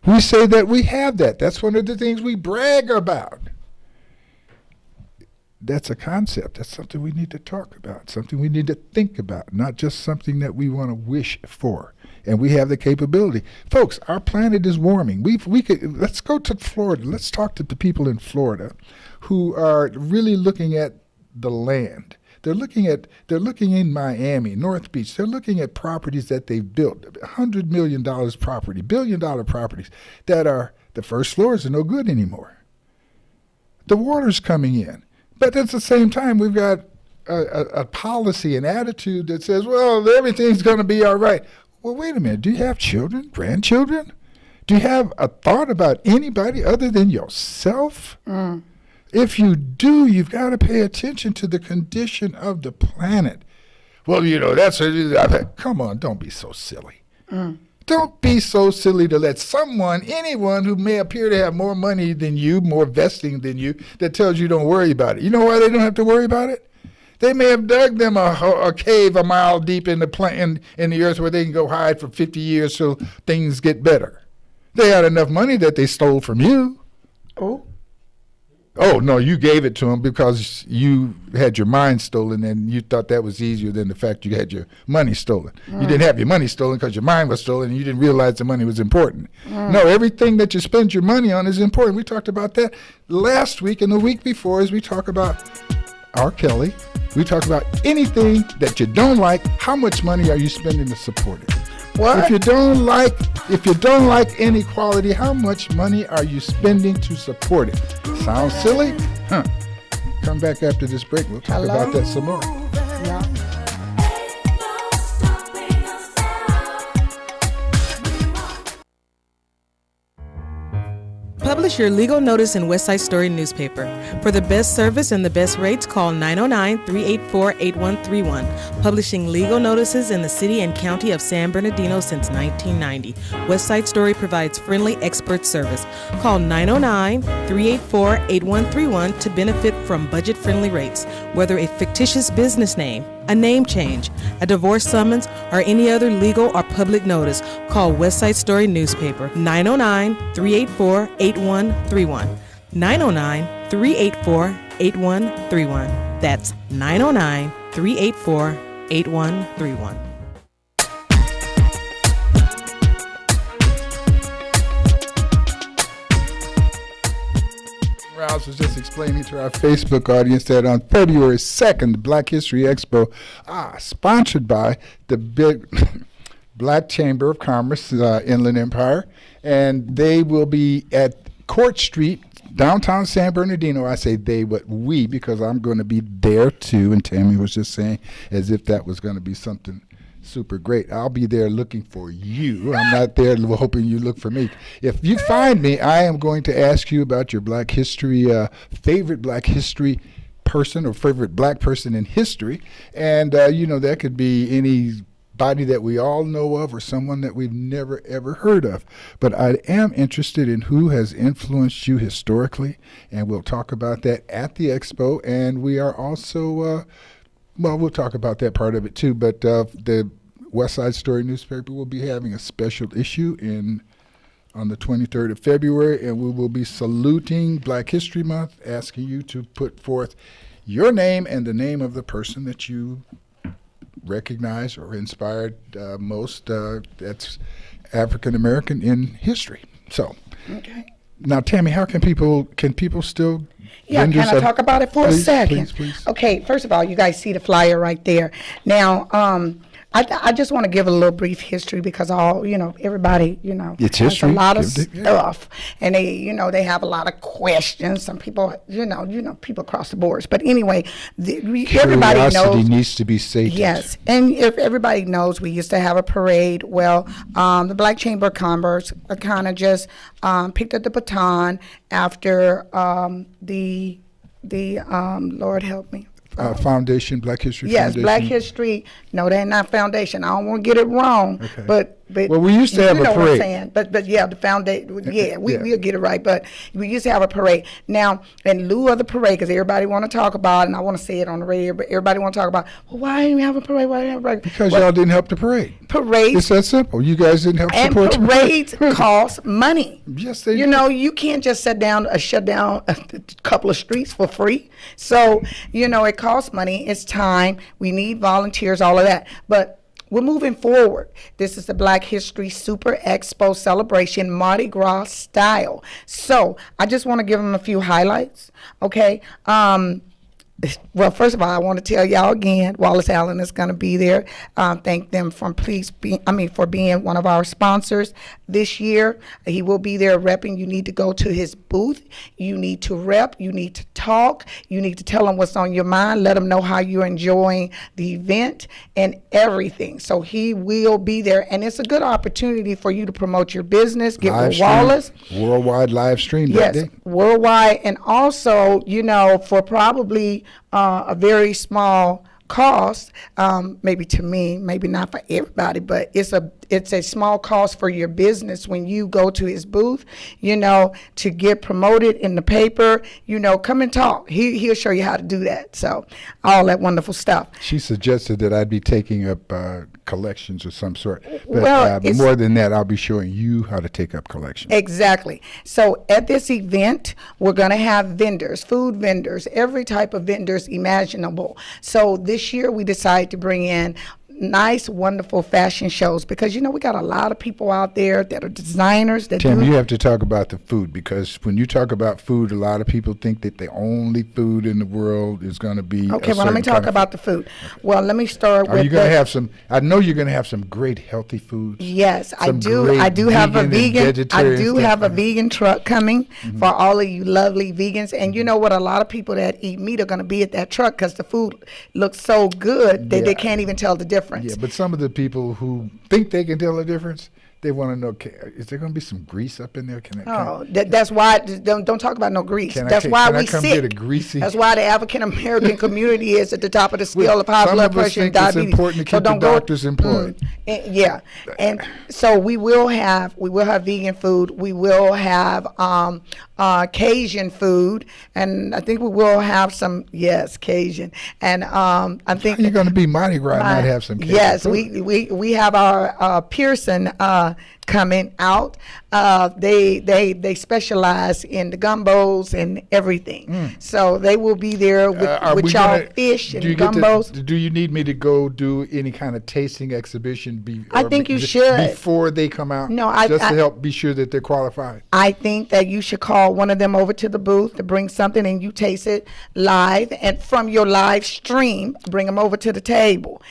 We say that we have that. That's one of the things we brag about. That's a concept. That's something we need to talk about, something we need to think about, not just something that we want to wish for. And we have the capability. Folks, our planet is warming. Let's go to Florida. Let's talk to the people in Florida who are really looking at the land. They're looking in Miami, North Beach. They're looking at properties that they've built, $100 million property, $1 billion properties that are, the first floors are no good anymore. The water's coming in. But at the same time, we've got a policy, an attitude that says, well, everything's going to be all right. Well, wait a minute. Do you have children, grandchildren? Do you have a thought about anybody other than yourself? If you do, you've got to pay attention to the condition of the planet. Well, come on, don't be so silly. Don't be so silly to let anyone who may appear to have more money than you, more vesting than you, that tells you don't worry about it. You know why they don't have to worry about it? They may have dug them a cave a mile deep in the earth where they can go hide for 50 years so things get better. They had enough money that they stole from you. Oh, no, you gave it to them because you had your mind stolen and you thought that was easier than the fact you had your money stolen. You didn't have your money stolen because your mind was stolen and you didn't realize the money was important. No, everything that you spend your money on is important. We talked about that last week and the week before as we talk about R. Kelly. We talk about anything that you don't like. How much money are you spending to support it? What? If you don't like inequality, how much money are you spending to support it? Sounds silly? Huh. Come back after this break. We'll talk about that some more. Public Publish your legal notice in West Side Story newspaper. For the best service and the best rates, call 909-384-8131. Publishing legal notices in the city and county of San Bernardino since 1990. West Side Story provides friendly expert service. Call 909-384-8131 to benefit from budget-friendly rates. Whether a fictitious business name, a name change, a divorce summons, or any other legal or public notice, call West Side Story newspaper 909-384-8131. 909-384-8131. That's 909-384-8131. Rouse was just explaining to our Facebook audience that on February 2nd, the Black History Expo, sponsored by the big Black Chamber of Commerce, Inland Empire, and they will be at Court Street, downtown San Bernardino. I say they, but we, because I'm going to be there too. And Tammy was just saying as if that was going to be something super great. I'll be there looking for you. I'm not there hoping you look for me. If you find me, I am going to ask you about your Black history, favorite Black history person or favorite Black person in history. And, that could be anybody that we all know of or someone that we've never, ever heard of. But I am interested in who has influenced you historically, and we'll talk about that at the expo. And we are also... we'll talk about that part of it too, but the West Side Story newspaper will be having a special issue on the 23rd of February, and we will be saluting Black History Month, asking you to put forth your name and the name of the person that you recognize or inspired most that's African American in history. So, okay. Now, Tammy, how can people still... Yeah, can I talk about it for a second? Please. Okay, first of all, you guys see the flyer right there. Now, I just want to give a little brief history because everybody, it's has history. A lot of stuff, and they have a lot of questions. Some people, people across the boards. But anyway, everybody knows. Curiosity needs to be sated. Yes, and if everybody knows, we used to have a parade. Well, the Black Chamber of Commerce kind of just picked up the baton after the Lord help me. Foundation, Black History Yes, Foundation. Black History. No, they're not foundation. I don't want to get it wrong. Okay. But well, we used to have a parade. What I'm saying. But yeah, the foundation. Yeah, we'll get it right. But we used to have a parade. Now, in lieu of the parade, because everybody want to talk about, and I want to say it on the radio, but everybody want to talk about, well, why didn't we have a parade? Why didn't we have a parade? Because y'all didn't help the parade. Parades. It's that simple. You guys didn't help support and parades cost money. Yes, they do. You can't just shut down a couple of streets for free. So, it costs money. It's time. We need volunteers, all of that. But we're moving forward. This is the Black History Super Expo celebration, Mardi Gras style. So I just want to give them a few highlights. Okay. Well, first of all, I want to tell y'all again, Wallace Allen is going to be there. Thank them for being one of our sponsors this year. He will be there repping. You need to go to his booth. You need to rep. You need to talk. You need to tell him what's on your mind. Let him know how you're enjoying the event and everything. So he will be there, and it's a good opportunity for you to promote your business. Get with Wallace. Worldwide live stream yes, that day. Worldwide, and also, for probably a very small cost, maybe to me, maybe not for everybody, but it's a small cost for your business when you go to his booth, to get promoted in the paper, come and talk. He'll show you how to do that. So all that wonderful stuff. She suggested that I'd be taking up collections of some sort. But more than that, I'll be showing you how to take up collections. Exactly. So at this event, we're going to have vendors, food vendors, every type of vendors imaginable. So this year we decided to bring in nice, wonderful fashion shows because, we got a lot of people out there that are designers. Tim, you have to talk about the food because when you talk about food, a lot of people think that the only food in the world is going to be okay, well, let me talk about the food. Well, let me start with... Are you going to have some... I know you're going to have some great healthy foods. Yes, I do. I do have a vegan... I do have a vegan truck coming for all of you lovely vegans. And you know what? A lot of people that eat meat are going to be at that truck because the food looks so good that they can't even tell the difference. Yeah, but some of the people who think they can tell the difference, They want to know, is there going to be some grease up in there? That's why, don't talk about no grease. That's why we come sick. Get a greasy? That's why the African-American community is at the top of the scale of high blood pressure and diabetes. It's important to keep the doctors employed. Yeah. And so we will have vegan food. We will have Cajun food. And I think we will have some, Cajun. And I think you're going to be Mardi Gras and not have some Cajun food. We have our Pearson coming out. They specialize in the gumbos and everything. So they will be there with y'all fish and gumbos. Do you need me to go do any kind of tasting exhibition? I think you should. Before they come out? No, to help be sure that they're qualified? I think that you should call one of them over to the booth to bring something and you taste it live. And from your live stream, bring them over to the table.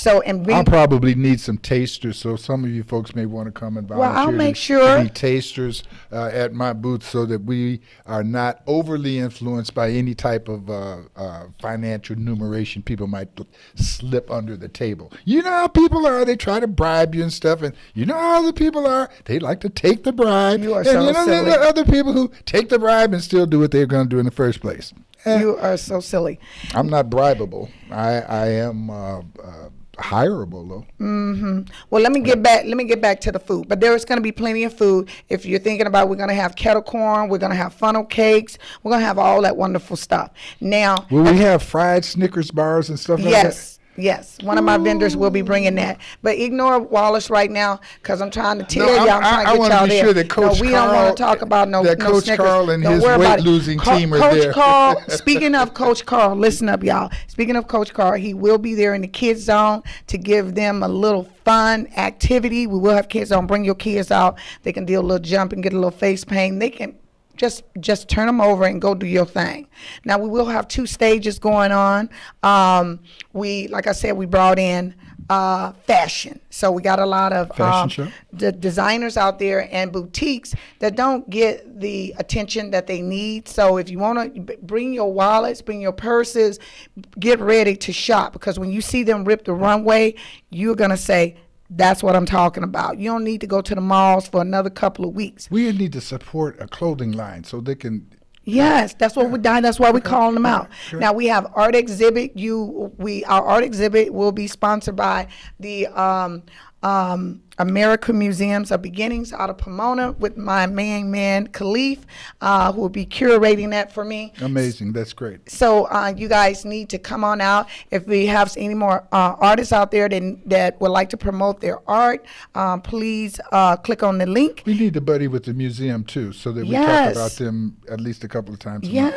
I'll probably need some tasters, so some of you folks may want to come and volunteer. Well, I'll make sure to be tasters at my booth so that we are not overly influenced by any type of financial numeration people might slip under the table. You know how people are. They try to bribe you and stuff, and you know how other people are. They like to take the bribe. You are so silly. There are other people who take the bribe and still do what they're going to do in the first place. You are so silly. I'm not bribable. I am hireable though. Well, let me get back to the food. But there is going to be plenty of food. If you're thinking about, we're going to have kettle corn, we're going to have funnel cakes, we're going to have all that wonderful stuff. Now, will we have fried Snickers bars and stuff like that? Yes, one of my vendors will be bringing that. But ignore Wallace right now because I'm trying to tell y'all. I want to be sure that Coach Carl. We don't want to talk about no Coach Snickers. Carl and his weight-losing team are there. Coach Carl. Speaking of Coach Carl, listen up, y'all. Speaking of Coach Carl, he will be there in the kids zone to give them a little fun activity. We will have kids zone. Bring your kids out. They can do a little jump and get a little face paint. They can. Just turn them over and go do your thing. Now, we will have 2 stages going on. Like I said, we brought in fashion. So we got a lot of the designers out there and boutiques that don't get the attention that they need. So if you want to bring your wallets, bring your purses, get ready to shop, because when you see them rip the runway, you're going to say, that's what I'm talking about. You don't need to go to the malls for another couple of weeks. We need to support a clothing line so they can. Yes, that's what we're doing. That's why we're calling them out. Sure. Now we have art exhibit. Our art exhibit will be sponsored by the American Museums of Beginnings out of Pomona with my main man Khalif, who will be curating that for me. Amazing, that's great. So you guys need to come on out. If we have any more artists out there that would like to promote their art, please click on the link. We need to buddy with the museum too, so that we talk about them at least a couple of times a month.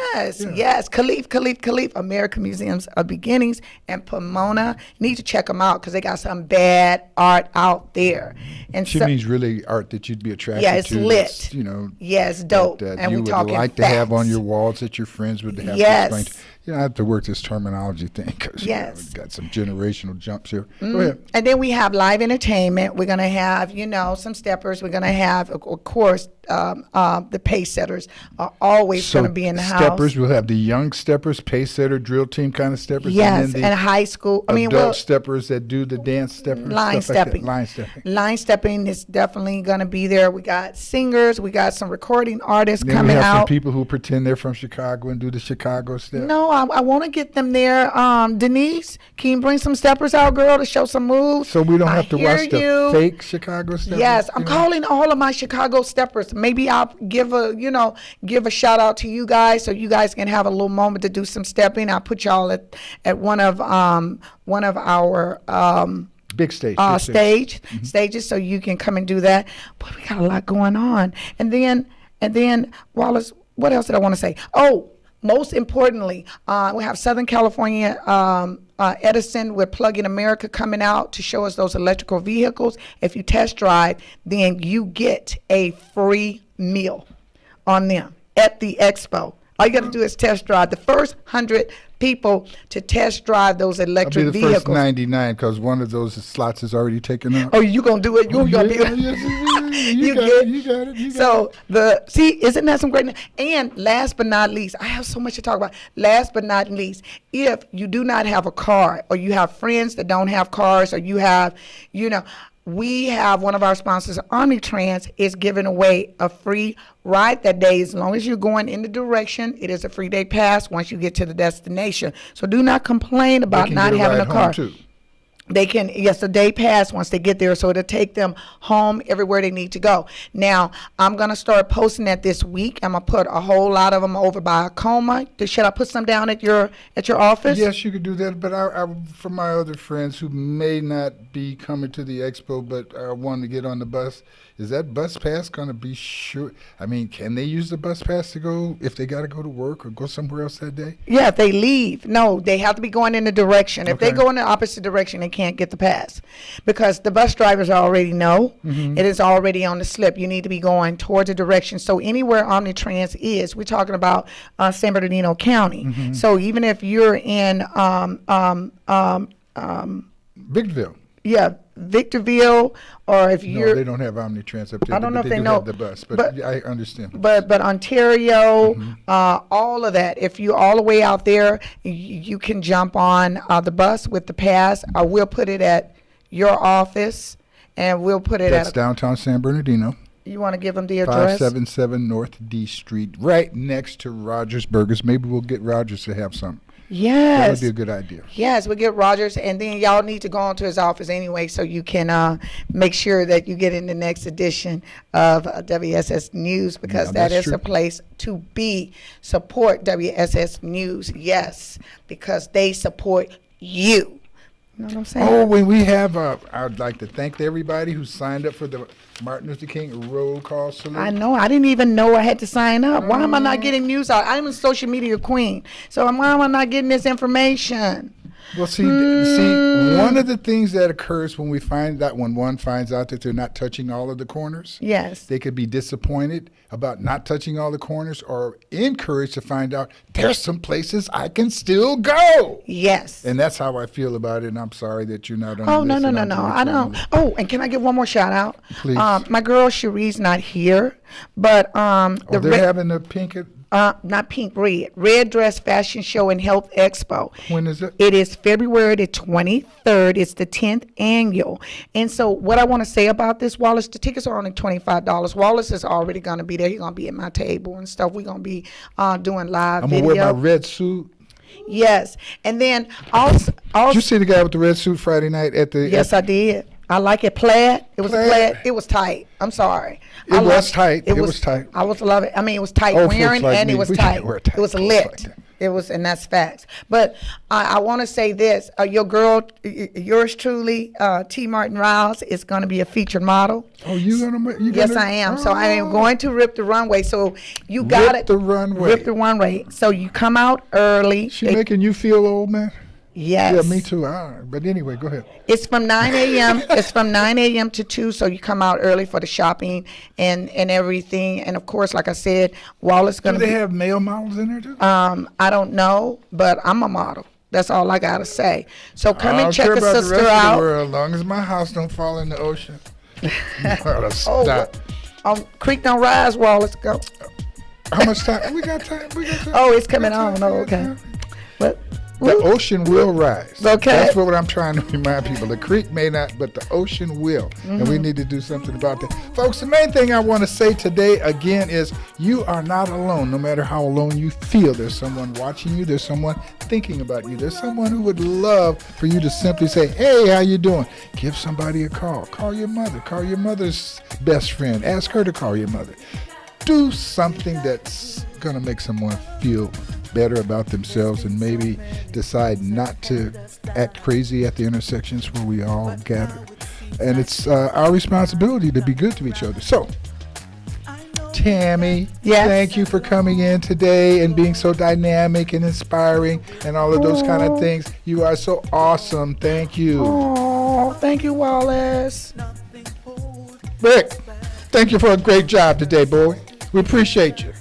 Yes. Khalif, American Museums of Beginnings and Pomona. You need to check them out because they got some bad art out there. And she means really art that you'd be attracted to. Yeah, it's lit. It's dope. That and you we would talking like facts. to have on your walls that your friends would have to explain to. I have to work this terminology thing because we've got some generational jumps here. Go ahead. And then we have live entertainment. We're going to have, some steppers. We're going to have, of course, the pace setters are always going to be in the house. Steppers, we'll have the young steppers, pace setter, drill team kind of steppers. Yes, and high school. Adult steppers that do the dance steppers. Line stepping. Line stepping is definitely going to be there. We got singers. We got some recording artists coming out. We have some people who pretend they're from Chicago and do the Chicago step. No, I want to get them there. Denise, can you bring some steppers out, girl, to show some moves? So we don't have to watch the fake Chicago steppers? Yes, I'm calling all of my Chicago steppers. Maybe I'll give a shout out to you guys so you guys can have a little moment to do some stepping. I'll put y'all at one of our big stage stages so you can come and do that. But we got a lot going on. And then Wallace, what else did I want to say? Oh, most importantly, we have Southern California Edison with Plug-in America coming out to show us those electrical vehicles. If you test drive, then you get a free meal on them at the expo. All you got to do is test drive. The first 100 people to test drive those electric vehicles. I'll be the first 99 because one of those slots is already taken up. Oh, you gonna do it? You got it. Isn't that some great? And last but not least, I have so much to talk about. Last but not least, if you do not have a car, or you have friends that don't have cars, or you have, we have one of our sponsors, Omnitrans, is giving away a free ride that day. As long as you're going in the direction, it is a free day pass once you get to the destination. So do not complain about not having a car. They can, yes, a day pass once they get there, so it'll take them home everywhere they need to go. Now, I'm going to start posting that this week. I'm going to put a whole lot of them over by Acoma. Should I put some down at your office? Yes, you could do that, but I for my other friends who may not be coming to the expo but want to get on the bus, is that bus pass going to be sure? I mean, can they use the bus pass to go if they got to go to work or go somewhere else that day? Yeah, if they leave. No, they have to be going in the direction. If Okay. they go in the opposite direction, they can't get the pass because the bus drivers already know. Mhm. It is already on the slip. You need to be going towards the direction. So anywhere Omnitrans is, we're talking about San Bernardino County. Mhm. So even if you're in Victorville. Yeah, Victorville, or if No, you're they don't have Omnitrans up there. I don't know but if they do know, have the bus, but I understand. But Ontario, all of that. If you're all the way out there, you can jump on the bus with the pass. We'll put it at your office, and we'll put it That's at. downtown San Bernardino. You want to give them the address? 577 North D Street, right next to Rogers Burgers. Maybe we'll get Rogers to have some. Yes. That would be a good idea. Yes, we get Rogers, and then y'all need to go on to his office anyway, so you can make sure that you get in the next edition of WSS News, because Yeah, that that's is true. a place to be. Support WSS News, yes, because they support you. You know what I'm saying? Oh, when we have, I would like to thank everybody who signed up for the Martin Luther King roll call salute. I know. I didn't even know I had to sign up. Why am I not getting news out? I'm a social media queen, so why am I not getting this information? Well, see, one of the things that occurs when we find that when one finds out that they're not touching all of the corners, Yes. they could be disappointed about not touching all the corners, or encouraged to find out there's some places I can still go. Yes. And that's how I feel about it. And I'm sorry that you're not on. Oh, the no, list no, and no, I'm no. doing I it don't. for you. Oh, and can I give one more shout out? Please. My girl Cherie's not here, but Oh, they're having the pink. not pink, red dress fashion show and health expo. When is it? It is February the 23rd. It's the 10th annual. And so what I want to say about this, Wallace, the tickets are only $25. Wallace is already going to be there. He's going to be at my table and stuff. We're going to be doing live I'm video. gonna wear my red suit. Yes. And then also Did you see the guy with the red suit Friday night at the? yes, I did. I like it plaid. It was plaid. It was tight. I'm sorry. It was tight. It was tight. I was loving it. I mean, it was tight Old folks wearing like and me, it was we tight. can't wear tight It was clothes lit. like that. It was, and that's facts. But I want to say this: your girl, yours truly, T. Martin Riles, is going to be a featured model. Oh, Yes, I am. So I am going to rip the runway. So you got it. the runway. Rip the runway. So you come out early. She making you feel old, man? Yes. Yeah, me too. But anyway, go ahead. It's from 9 a.m. It's from 9 a.m. to 2, so you come out early for the shopping and everything. And of course, like I said, Wallace Do gonna. they have male models in there too? I don't know, but I'm a model. That's all I gotta say. So come and check I a don't care about sister the rest out. of the world, as long as my house don't fall in the ocean. You oughta Oh, stop. Creek don't rise, Wallace. Go. How much time? We got time. Oh, it's coming on. Oh, okay. But the ocean will rise. Okay. That's what I'm trying to remind people. The creek may not, but the ocean will. And we need to do something about that. Folks, the main thing I want to say today, again, is you are not alone. No matter how alone you feel, there's someone watching you. There's someone thinking about you. There's someone who would love for you to simply say, hey, how you doing? Give somebody a call. Call your mother. Call your mother's best friend. Ask her to call your mother. Do something that's going to make someone feel better about themselves and maybe decide not to act crazy at the intersections where we all gather. And it's our responsibility to be good to each other. So, Tammy, thank you for coming in today and being so dynamic and inspiring and all of those kind of things. You are so awesome. Thank you. Oh, thank you, Wallace. Rick, thank you for a great job today, boy. We appreciate you.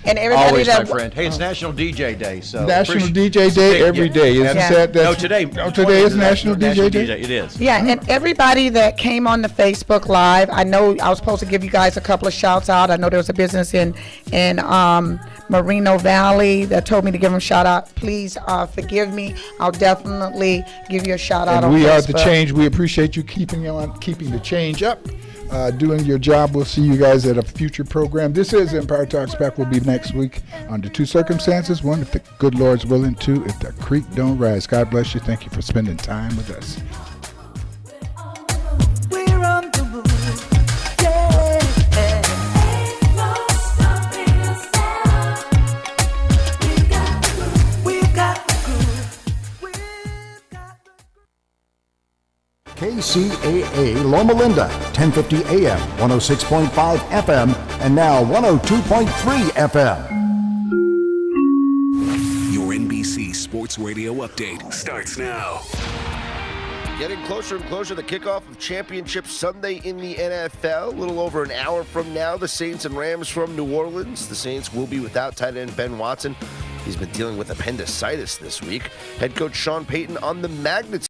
And everybody Always, that my friend. Hey, it's National DJ Day. So National DJ Day every day. Isn't that? No, today. Today is National DJ Day? It is. Yeah, and everybody that came on the Facebook Live, I know I was supposed to give you guys a couple of shouts out. I know there was a business in Moreno Valley that told me to give them a shout out. Please forgive me. I'll definitely give you a shout out on We Facebook. are the change. We appreciate you keeping the change up, doing your job. We'll see you guys at a future program. This is Empire Talks Back. We'll be next week under two circumstances. One, if the good Lord's willing. Two, if the creek don't rise. God bless you. Thank you for spending time with us. We're on the move. Yeah. KCAA Loma Linda, 1050 AM, 106.5 FM, and now 102.3 FM. Your NBC Sports Radio update starts now. Getting closer and closer to the kickoff of Championship Sunday in the NFL. A little over an hour from now, the Saints and Rams from New Orleans. The Saints will be without tight end Ben Watson. He's been dealing with appendicitis this week. Head coach Sean Payton on the magnitude